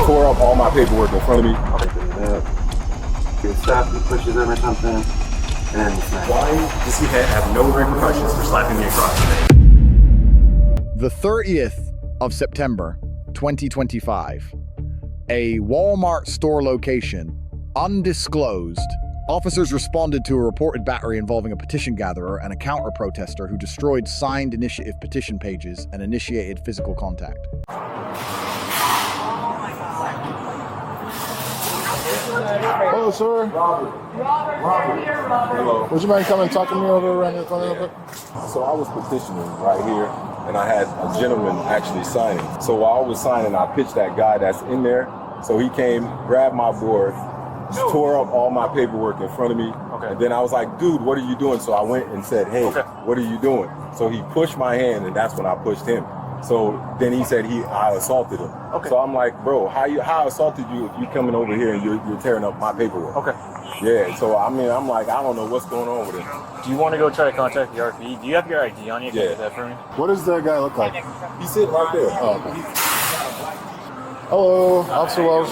tore up all my paperwork in front of me. He stops, he pushes him or something, and then he smacks. Why does he have no repercussions for slapping me across the face? The 30th of September, 2025. A Walmart store location, undisclosed. Officers responded to a reported battery involving a petition gatherer and a counter-protester who destroyed signed initiative petition pages and initiated physical contact. Hello, sir. Robert. Hello. Would you mind coming and talk to me over around the corner a little bit? So I was petitioning right here, and I had a gentleman actually signing. So while I was signing, I pitched that guy that's in there. So he came, grabbed my board, tore up all my paperwork in front of me. Okay. And then I was like, dude, what are you doing? So I went and said, hey, what are you doing? So he pushed my hand, and that's when I pushed him. So then he said I assaulted him. Okay. So I'm like, bro, how I assaulted you if you coming over here and you're tearing up my paperwork? Okay. Yeah, so I mean, I'm like, I don't know what's going on with him. Do you want to go try to contact the RP? Do you have your ID on you? Can you get that for me? What does that guy look like? He's sitting right there. Oh, okay. Hello, Officer Welsh.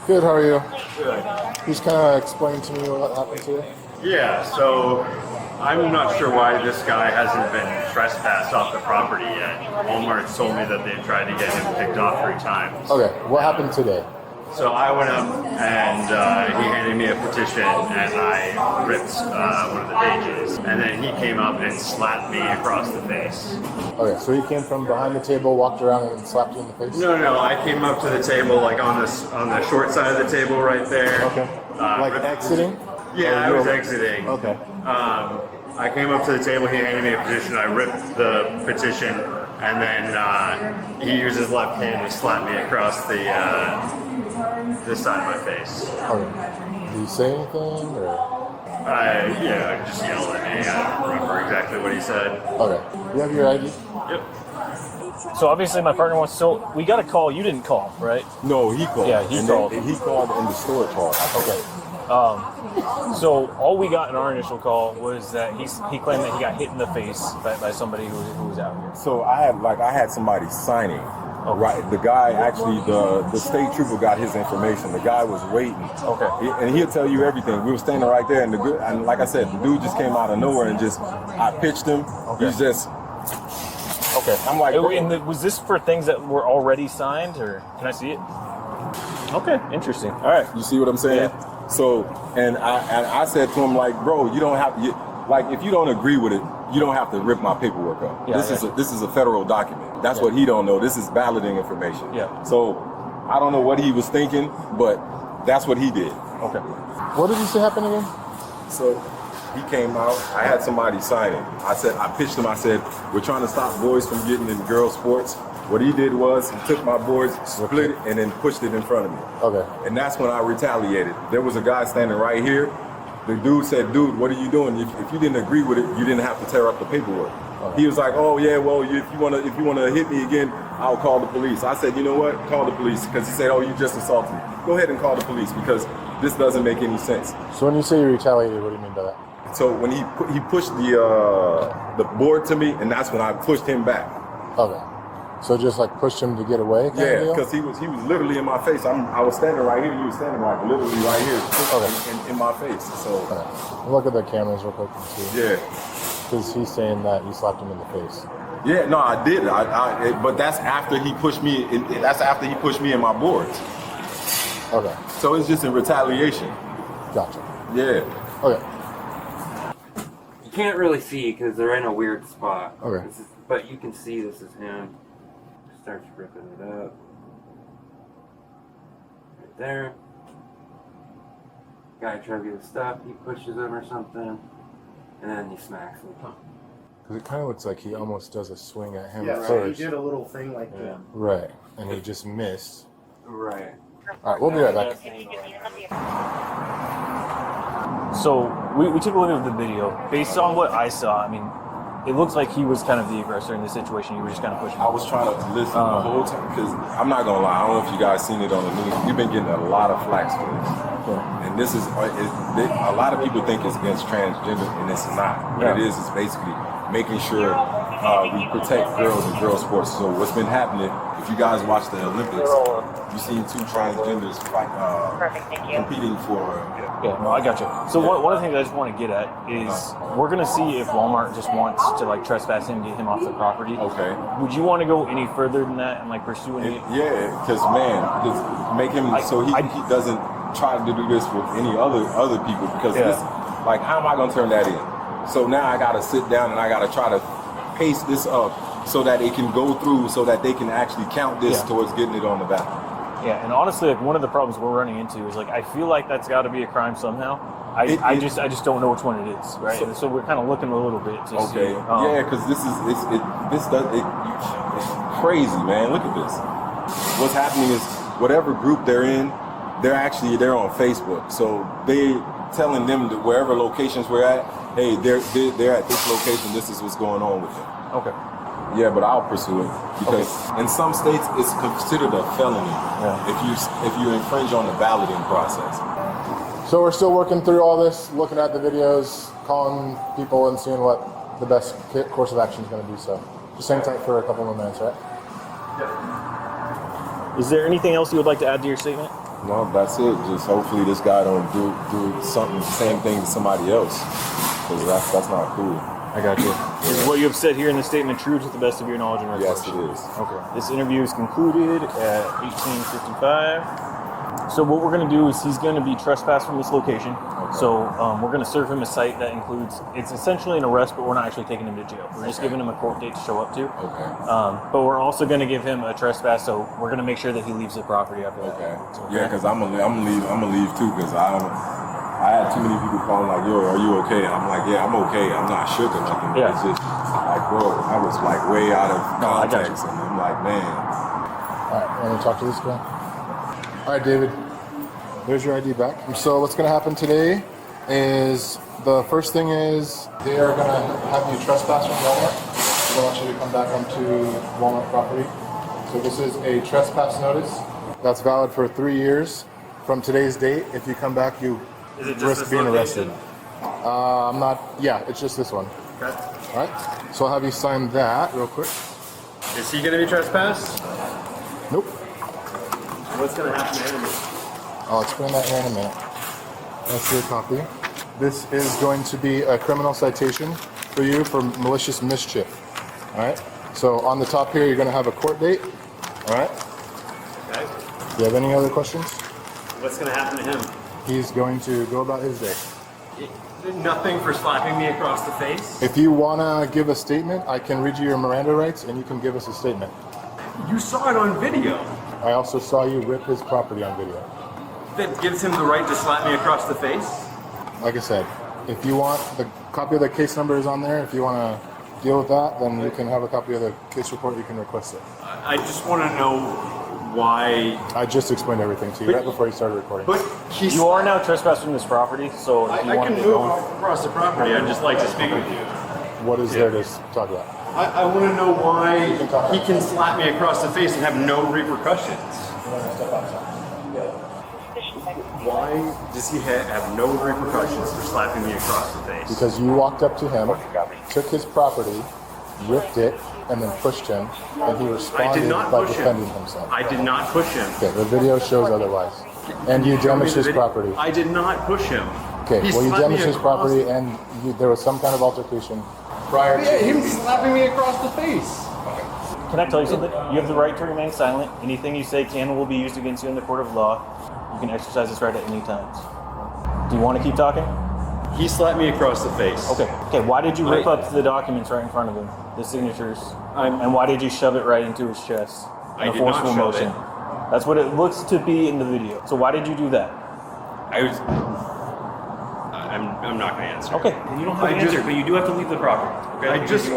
Good, how are you? Good. Just kind of explain to me what happened to you. Yeah, so I'm not sure why this guy hasn't been trespassed off the property yet. Walmart's told me that they've tried to get him picked off 3 times. Okay, what happened today? So I went up and he handed me a petition and I ripped one of the pages. And then he came up and slapped me across the face. Okay, so he came from behind the table, walked around and slapped you in the face? No, I came up to the table, like on the short side of the table right there. Okay. Like exiting? Yeah, I was exiting. Okay. I came up to the table, he handed me a petition, I ripped the petition, and then he used his left hand to slap me across this side of my face. Okay. Did he say anything, or? I just yelled at me. I don't remember exactly what he said. Okay. You have your ID? Yep. So obviously my partner wants. So we got a call. You didn't call, right? No, he called. Yeah, he called. He called and the store called. Okay. So all we got in our initial call was that he claimed that he got hit in the face by somebody who was out here. So I had somebody signing. Okay. Right, the guy actually, the state trooper got his information. The guy was waiting. Okay. And he'll tell you everything. We were standing right there, and and like I said, the dude just came out of nowhere and I pitched him. Okay. He's just. Okay. I'm like, was this for things that were already signed, or can I see it? Okay, interesting. All right. You see what I'm saying? Yeah. So, and I said to him, like, bro, you don't have to, like, if you don't agree with it, you don't have to rip my paperwork up. Yeah, This is a federal document. That's what he don't know. This is balloting information. Yeah. So, I don't know what he was thinking, but that's what he did. Okay. What did you say happened again? So, he came out. I had somebody sign it. I pitched him. I said, we're trying to stop boys from getting in girls' sports. What he did was he took my boards, split it, and then pushed it in front of me. Okay. And that's when I retaliated. There was a guy standing right here. The dude said, dude, what are you doing? If you didn't agree with it, you didn't have to tear up the paperwork. Okay. He was like, oh yeah, well, if you wanna hit me again, I'll call the police. I said, you know what? Call the police. Because he said, oh, you just assaulted me. Go ahead and call the police because this doesn't make any sense. So when you say you retaliated, what do you mean by that? So when he pushed the board to me, and that's when I pushed him back. Okay. So just like pushed him to get away? Yeah, because he was literally in my face. I was standing right here. He was standing like literally right here, in my face. So okay. Look at the cameras real quick and see. Yeah. Because he's saying that you slapped him in the face. Yeah, no, I did. But that's after he pushed me. That's after he pushed me in my boards. Okay. So it's just in retaliation. Gotcha. Yeah. Okay. You can't really see because they're in a weird spot. Okay. But you can see this is him. Starts ripping it up. Right there. Guy tries to get his stuff, he pushes him or something, and then he smacks him. Because it kind of looks like he almost does a swing at him Yeah, first. he did a little thing like that. Right, and he just missed. Right. All right, we'll be right back. So we took a look at the video. Based on what I saw, I mean, it looks like he was kind of the aggressor in this situation. You were just kind of pushing him. I was trying to listen the whole time because I'm not gonna lie. I don't know if you guys seen it on the news. We've been getting a lot of flack for this, and this is a lot of people think it's against transgender, and it's not. What it is basically making sure we protect girls and girl sports. So what's been happening, if you guys watch the Olympics, you've seen two transgenders competing for. Yeah, no, I got you. So one of the things I just want to get at is we're going to see if Walmart just wants to like trespass him, get him off the property. Okay. Would you want to go any further than that and like pursue any? Yeah, because man, just make him so he doesn't try to do this with any other people because this, like, how am I going to turn that in? So now I got to sit down and I got to try to pace this up so that it can go through, so that they can actually count this towards getting it on the ballot. Yeah, and honestly, like one of the problems we're running into is like I feel like that's got to be a crime somehow. I just don't know which one it is, right? So we're kind of looking a little bit to see. Yeah, because it's crazy, man. Look at this. What's happening is whatever group they're in, they're on Facebook. So they telling them that wherever locations we're at, hey, they're at this location. This is what's going on with them. Okay. Yeah, but I'll pursue it because in some states it's considered a felony if you infringe on the balloting process. So we're still working through all this, looking at the videos, calling people and seeing what the best course of action is going to be. So just hang tight for a couple more minutes, right? Is there anything else you would like to add to your statement? No, that's it. Just hopefully this guy don't do something, the same thing to somebody else, because that's not cool. I got you. Is what you have said here in the statement true to the best of your knowledge and recollection? Yes, it is. Okay. This interview is concluded at 18:55. So what we're going to do is he's going to be trespassed from this location. Okay. So we're going to serve him a cite that includes, it's essentially an arrest, but we're not actually taking him to jail. We're just giving him a court date to show up to. Okay. But we're also going to give him a trespass, so we're going to make sure that he leaves the property after that. Okay. Yeah, because I'm gonna leave too, because I had too many people calling like, yo, are you okay? And I'm like, yeah, I'm okay. I'm not shook or nothing. Yeah. It's just like, bro, I was like way out of context, and I'm like, man. All right, want to talk to this guy? All right, David, there's your ID back. So what's going to happen today is the first thing is they are going to have you trespass from Walmart. They want you to come back onto Walmart property. So this is a trespass notice that's valid for 3 years from today's date. If you come back, you risk being arrested. I'm not. Yeah, it's just this one. Okay. All right. So I'll have you sign that real quick. Is he going to be trespassed? Nope. What's going to happen to him? I'll explain that here in a minute. That's your copy. This is going to be a criminal citation for you for malicious mischief. All right. So on the top here, you're going to have a court date. All right. Okay. Do you have any other questions? What's going to happen to him? He's going to go about his day. Nothing for slapping me across the face? If you want to give a statement, I can read you your Miranda rights and you can give us a statement. You saw it on video. I also saw you rip his property on video. That gives him the right to slap me across the face? Like I said, if you want, the copy of the case number is on there. If you want to deal with that, then you can have a copy of the case report. You can request it. I just want to know why. I just explained everything to you right before you started recording. But You are now trespassing from this property, so if you I want can to move go across the property. I'd just like to speak with you. What is there to talk about? I want to know why he can slap me across the face and have no repercussions. Why does he have no repercussions for slapping me across the face? Because you walked up to him, took his property, ripped it, and then pushed him, and he responded by defending himself. I did not push him. Okay, the video shows otherwise. And you damaged his property. I did not push him. Okay, well, you damaged his property, and there was some kind of altercation prior to him slapping me across the face. Can I tell you something? You have the right to remain silent. Anything you say can and will be used against you in the court of law. You can exercise this right at any time. Do you want to keep talking? He slapped me across the face. Okay. Why did you rip up the documents right in front of him, the signatures, and why did you shove it right into his chest in a forceful motion? That's what it looks to be in the video. So why did you do that? I'm not going to answer. Okay. You don't have to answer, but you do have to leave the property. Okay? I just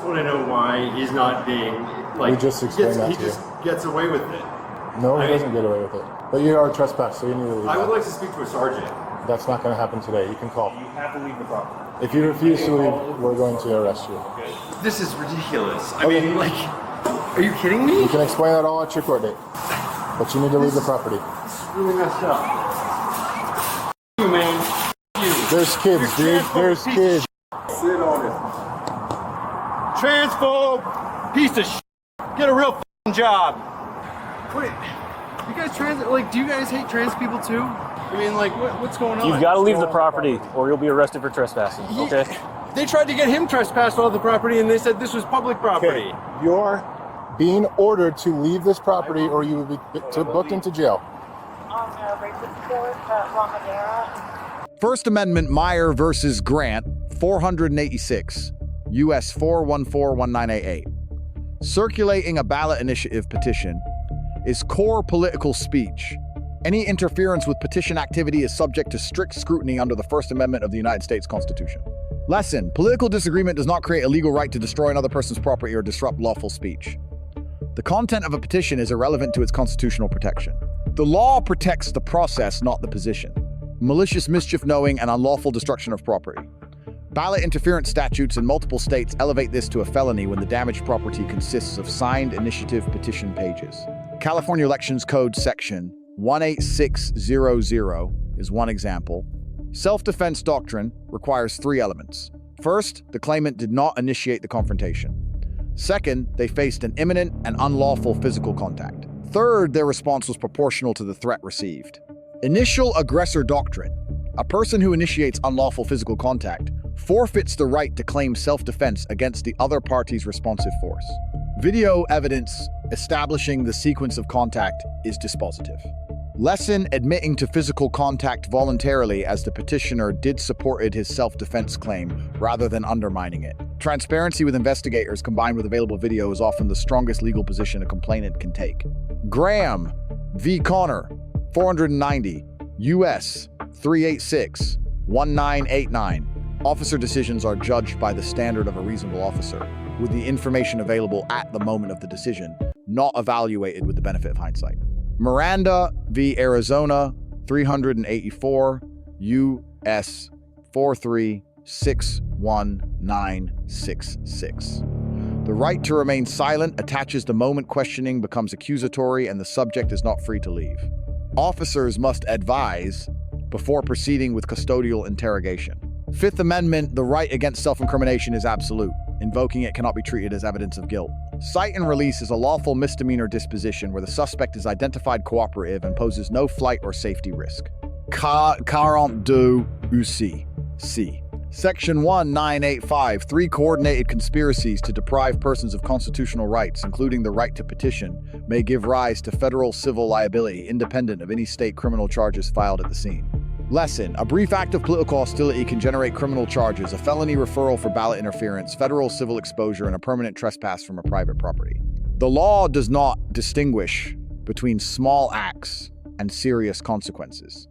want to know why he's not being like. We just explained that to you. He just gets away with it. No, he doesn't get away with it. But you are trespassed, so you need to leave. I would like to speak to a sergeant. That's not going to happen today. You can call. You have to leave the property. If you refuse to leave, we're going to arrest you. This is ridiculous. I mean, like, are you kidding me? You can explain that all at your court date. But you need to leave the property. It's really messed up. You, man. You. There's kids, dude. There's kids. Sit on it. transphobe, piece of shit. Get a real f***ing job. Wait, you guys do you guys hate trans people too? I mean, like, what's going on? You've got to leave the property or you'll be arrested for trespassing, okay? They tried to get him trespassed on the property, and they said this was public property. Okay, you're being ordered to leave this property or you will be booked into jail. First Amendment Meyer versus Grant, 486, U.S. 4141988. Circulating a ballot initiative petition is core political speech. Any interference with petition activity is subject to strict scrutiny under the First Amendment of the United States Constitution. Lesson: political disagreement does not create a legal right to destroy another person's property or disrupt lawful speech. The content of a petition is irrelevant to its constitutional protection. The law protects the process, not the position. Malicious mischief knowing and unlawful destruction of property. Ballot interference statutes in multiple states elevate this to a felony when the damaged property consists of signed initiative petition pages. California Elections Code Section 18600 is one example. Self-defense doctrine requires 3 elements. First, the claimant did not initiate the confrontation. Second, they faced an imminent and unlawful physical contact. Third, their response was proportional to the threat received. Initial aggressor doctrine. A person who initiates unlawful physical contact forfeits the right to claim self-defense against the other party's responsive force. Video evidence establishing the sequence of contact is dispositive. Lesson: admitting to physical contact voluntarily as the petitioner did supported his self-defense claim rather than undermining it. Transparency with investigators combined with available video is often the strongest legal position a complainant can take. Graham v. Connor, 490, U.S. 386, 1989. Officer decisions are judged by the standard of a reasonable officer, with the information available at the moment of the decision, not evaluated with the benefit of hindsight. Miranda v. Arizona, 384, U.S. 4361966. The right to remain silent attaches the moment questioning becomes accusatory and the subject is not free to leave. Officers must advise before proceeding with custodial interrogation. Fifth Amendment, the right against self-incrimination is absolute. Invoking it cannot be treated as evidence of guilt. Cite and release is a lawful misdemeanor disposition where the suspect is identified cooperative and poses no flight or safety risk. 42 UC. C. Section 1985, 3 coordinated conspiracies to deprive persons of constitutional rights, including the right to petition, may give rise to federal civil liability independent of any state criminal charges filed at the scene. Lesson: a brief act of political hostility can generate criminal charges, a felony referral for ballot interference, federal civil exposure, and a permanent trespass from a private property. The law does not distinguish between small acts and serious consequences.